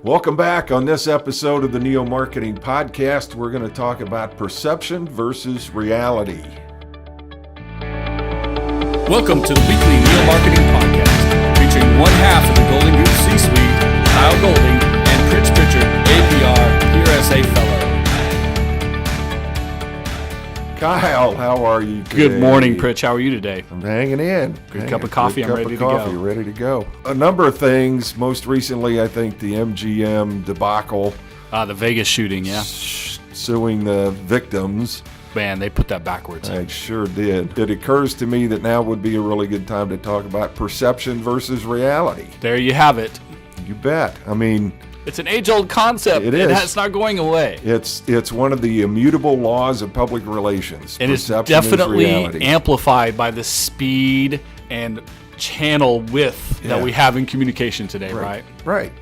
Welcome back. On this episode of the Neo Marketing Podcast, we're going to talk about perception versus reality. Welcome to the weekly Neo Marketing Podcast, featuring one half of the Golden Goose C-Suite, Kyle Golding, and Pritch, APR, PRSA Fellow. Kyle, how are you today? Good morning, Pritch. How are you today? I'm hanging in. Good cup of coffee. I'm ready to go. Ready to go. A number of things. Most recently, I think the MGM debacle. The Vegas shooting, yeah. Suing the victims. Man, they put that backwards. I sure did. It occurs to me that now would be a really good time to talk about perception versus reality. There you have it. You bet. I mean, it's an age-old concept. It is. It's not going away. It's one of the immutable laws of public relations. And it's definitely amplified by the speed and channel width that we have in communication today, right? Right.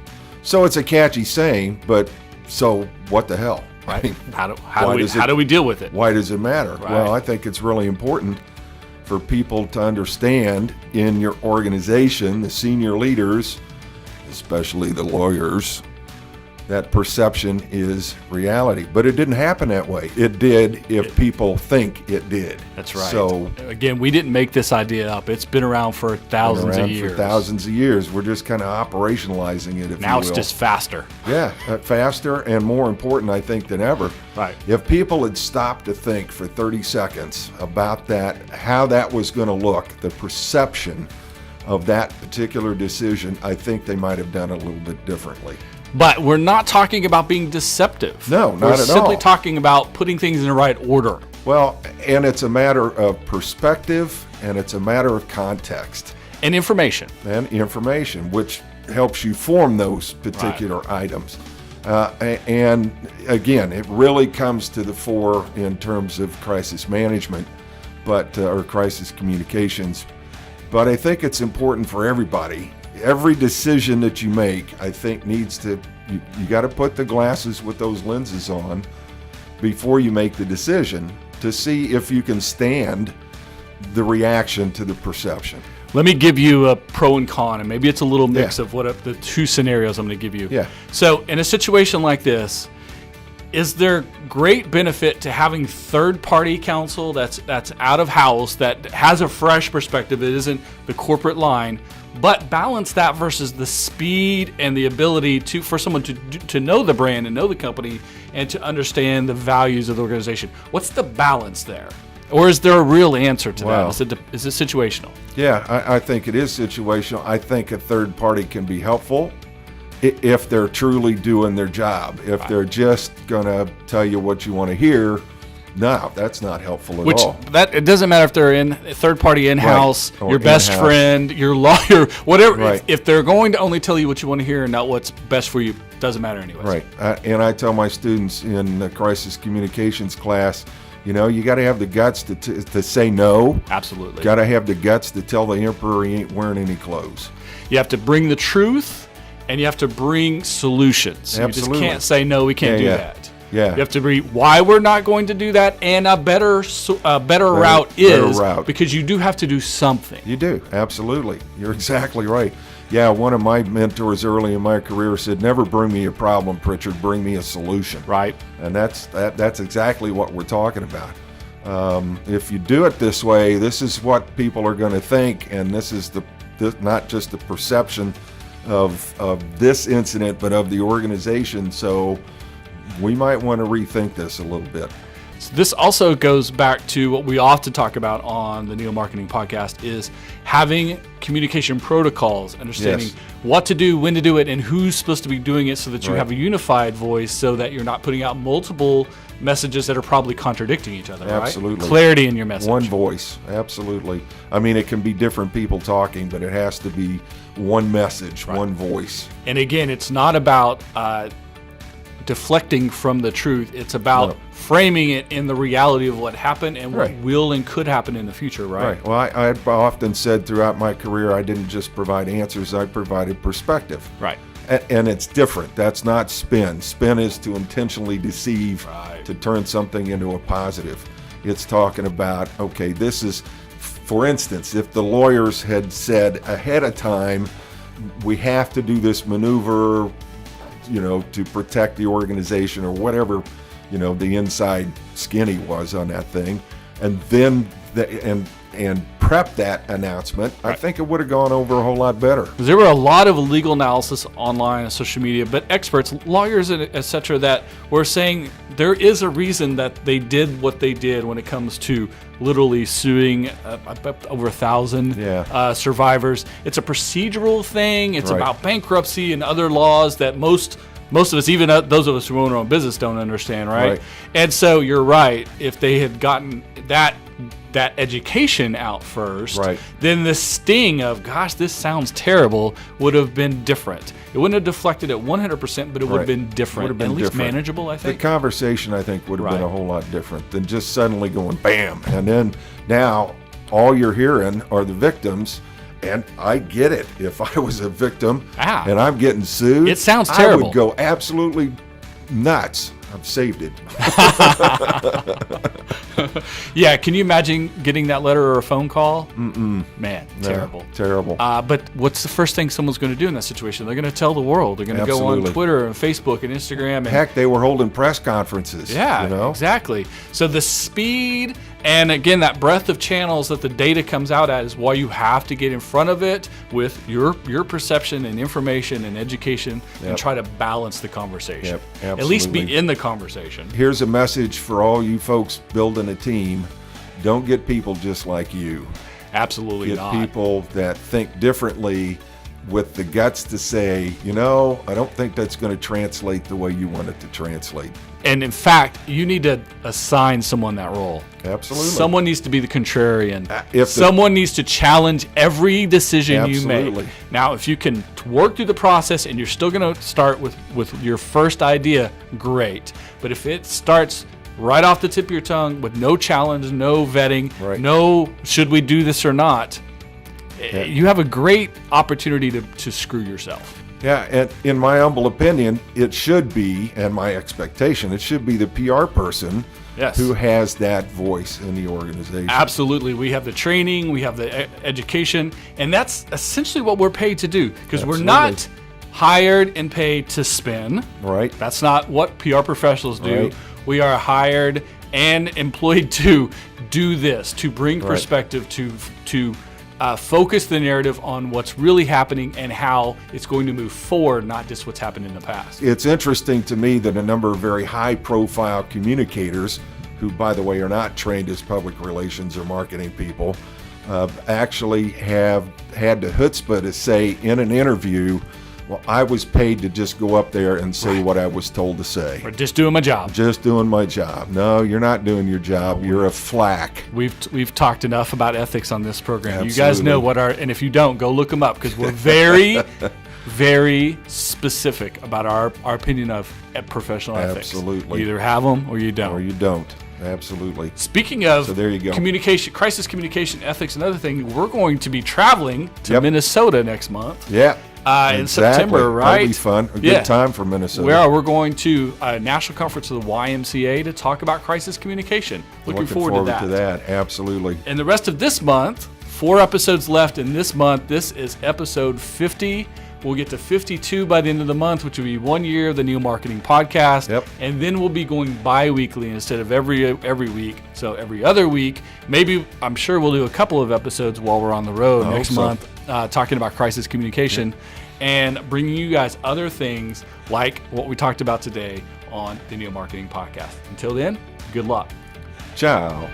So it's a catchy saying, but so what the hell? Right. How do we deal with it? Why does it matter? Right. Well, I think it's really important for people to understand in your organization, the senior leaders, especially the lawyers, that perception is reality. But it didn't happen that way. It did if people think it did. That's right. So again, we didn't make this idea up. It's been around for thousands of years. We're just kind of operationalizing it, now it's just faster. Yeah, faster and more important, I think, than ever. Right. If people had stopped to think for 30 seconds about that, how that was going to look, the perception of that particular decision, I think they might have done it a little bit differently. But we're not talking about being deceptive. No, not at all. We're simply talking about putting things in the right order. Well, and it's a matter of perspective, and it's a matter of context. And information. Which helps you form those particular items. And again, it really comes to the fore in terms of crisis management, or crisis communications. But I think it's important for everybody. Every decision that you make, I think, needs to, you got to put the glasses with those lenses on before you make the decision to see if you can stand the reaction to the perception. Let me give you a pro and con, and maybe it's a little mix of the two scenarios I'm going to give you. Yeah. So in a situation like this, is there great benefit to having third-party counsel that's out of house, that has a fresh perspective, that isn't the corporate line, but balance that versus the speed and the ability for someone to know the brand and know the company and to understand the values of the organization? What's the balance there? Or is there a real answer to that? Is it situational? Yeah, I think it is situational. I think a third party can be helpful if they're truly doing their job. If they're just going to tell you what you want to hear, no, that's not helpful at all. It doesn't matter if they're in third party in-house, right, your best friend, your lawyer, whatever. Right. If they're going to only tell you what you want to hear and not what's best for you, doesn't matter anyways. Right. And I tell my students in the crisis communications class, you got to have the guts to say no. Absolutely. Got to have the guts to tell the emperor he ain't wearing any clothes. You have to bring the truth, and you have to bring solutions. Absolutely. You just can't say, no, we can't do that. Yeah. You have to bring why we're not going to do that, and a better route is because you do have to do something. You do. Absolutely. You're exactly right. Yeah, one of my mentors early in my career said, never bring me a problem, Pritchard, bring me a solution. Right. And that's exactly what we're talking about. If you do it this way, this is what people are going to think, and this is not just the perception of this incident, but of the organization. So we might want to rethink this a little bit. So this also goes back to what we often talk about on the Neo Marketing Podcast, is having communication protocols, understanding what to do, when to do it, and who's supposed to be doing it, so that you have a unified voice, so that you're not putting out multiple messages that are probably contradicting each other. Absolutely. Right? Clarity in your message. One voice. Absolutely. I mean, it can be different people talking, but it has to be one message, one voice. And again, it's not about deflecting from the truth. It's about framing it in the reality of what happened and what will and could happen in the future, right? Well, I've often said throughout my career, I didn't just provide answers, I provided perspective. Right. And it's different. That's not spin. Spin is to intentionally deceive, to turn something into a positive. It's talking about, okay, this is, for instance, if the lawyers had said ahead of time, we have to do this maneuver, to protect the organization or whatever, the inside skinny was on that thing, and then and prep that announcement, I think it would have gone over a whole lot better. There were a lot of legal analysis online and social media, but experts, lawyers, etc., that were saying there is a reason that they did what they did when it comes to literally suing over 1,000 survivors. It's a procedural thing. It's about bankruptcy and other laws that most of us, even those of us who own our own business, don't understand, right? And so you're right. If they had gotten that education out first, then the sting of, gosh, this sounds terrible, would have been different. It wouldn't have deflected it 100%, but it would have been different. Would have been at least manageable, I think. The conversation, I think, would have been a whole lot different than just suddenly going bam. And then now all you're hearing are the victims. And I get it. If I was a victim and I'm getting sued, it sounds terrible. I would go absolutely nuts. I've saved it. Yeah, can you imagine getting that letter or a phone call? Man, terrible. Terrible. But what's the first thing someone's going to do in that situation? They're going to tell the world. They're going to go on Twitter and Facebook and Instagram. And heck, they were holding press conferences. Yeah, exactly. So the speed and, again, that breadth of channels that the data comes out at is why you have to get in front of it with your perception and information and education and try to balance the conversation. At least be in the conversation. Here's a message for all you folks building a team. Don't get people just like you. Absolutely not. Get people that think differently with the guts to say, I don't think that's going to translate the way you want it to translate. And in fact, you need to assign someone that role. Absolutely. Someone needs to be the contrarian. Someone needs to challenge every decision you make. Now, if you can work through the process and you're still going to start with your first idea, great. But if it starts right off the tip of your tongue with no challenge, no vetting, no should we do this or not, you have a great opportunity to screw yourself. Yeah, and in my humble opinion, it should be, and my expectation, it should be the PR person who has that voice in the organization. Absolutely. We have the training, we have the education, and that's essentially what we're paid to do, because we're not hired and paid to spin. Right. That's not what PR professionals do. We are hired and employed to do this, to bring perspective, to focus the narrative on what's really happening and how it's going to move forward, not just what's happened in the past. It's interesting to me that a number of very high-profile communicators, who, by the way, are not trained as public relations or marketing people, actually have had the chutzpah to say in an interview, well, I was paid to just go up there and say what I was told to say. Or just doing my job. Just doing my job. No, you're not doing your job. You're a flack. We've talked enough about ethics on this program. Absolutely. You guys know and if you don't, go look them up, because we're very, very specific about our opinion of professional ethics. Absolutely. You either have them or you don't. Or you don't. Absolutely. Speaking of so there you go. Communication, crisis communication, ethics, and other thing, we're going to be traveling to Minnesota next month. Yeah. In September, right? That'll be fun. A good time for Minnesota. We're going to a national conference of the YMCA to talk about crisis communication. Looking forward to that. Absolutely. And the rest of this month, 4 episodes left in this month. This is episode 50. We'll get to 52 by the end of the month, which will be 1 year of the Neo Marketing Podcast. Yep. And then we'll be going bi-weekly instead of every week. So every other week. Maybe, I'm sure we'll do a couple of episodes while we're on the road next month, talking about crisis communication and bringing you guys other things like what we talked about today on the Neo Marketing Podcast. Until then, good luck. Ciao.